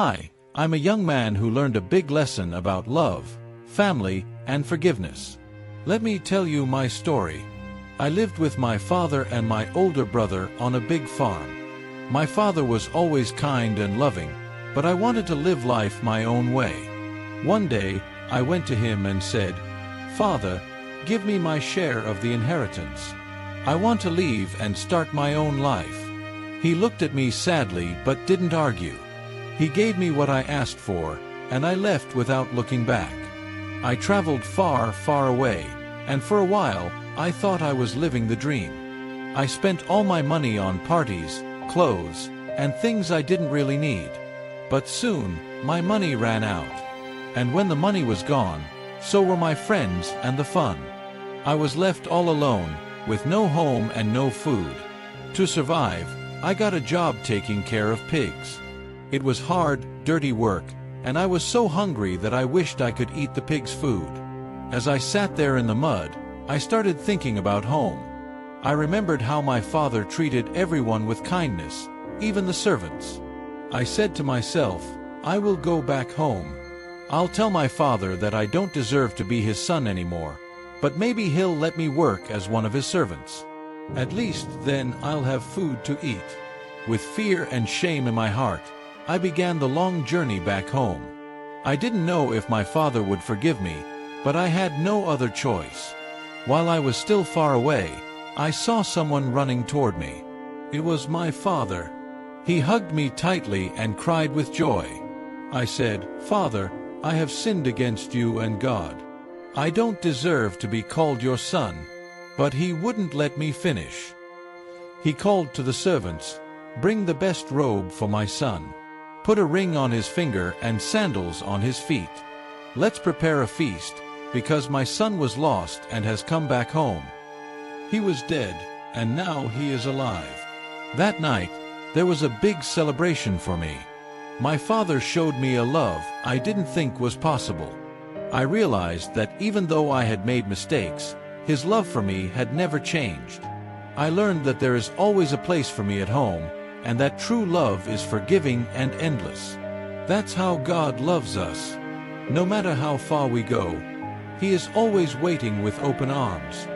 Hi, I'm a young man who learned a big lesson about love, family, and forgiveness. Let me tell you my story. I lived with my father and my older brother on a big farm. My father was always kind and loving, but I wanted to live life my own way. One day, I went to him and said, "Father, give me my share of the inheritance. I want to leave and start my own life." He looked at me sadly but didn't argue. He gave me what I asked for, and I left without looking back. I traveled far, far away, and for a while, I thought I was living the dream. I spent all my money on parties, clothes, and things I didn't really need. But soon, my money ran out. And when the money was gone, so were my friends and the fun. I was left all alone, with no home and no food. To survive, I got a job taking care of pigs. It was hard, dirty work, and I was so hungry that I wished I could eat the pigs' food. As I sat there in the mud, I started thinking about home. I remembered how my father treated everyone with kindness, even the servants. I said to myself, I will go back home. I'll tell my father that I don't deserve to be his son anymore, but maybe he'll let me work as one of his servants. At least then I'll have food to eat. With fear and shame in my heart, I began the long journey back home. I didn't know if my father would forgive me, but I had no other choice. While I was still far away, I saw someone running toward me. It was my father. He hugged me tightly and cried with joy. I said, "Father, I have sinned against you and God. I don't deserve to be called your son." But he wouldn't let me finish. He called to the servants, "Bring the best robe for my son. Put a ring on his finger and sandals on his feet. Let's prepare a feast, because my son was lost and has come back home. He was dead, and now he is alive." That night, there was a big celebration for me. My father showed me a love I didn't think was possible. I realized that even though I had made mistakes, his love for me had never changed. I learned that there is always a place for me at home, and that true love is forgiving and endless. That's how God loves us. No matter how far we go, He is always waiting with open arms.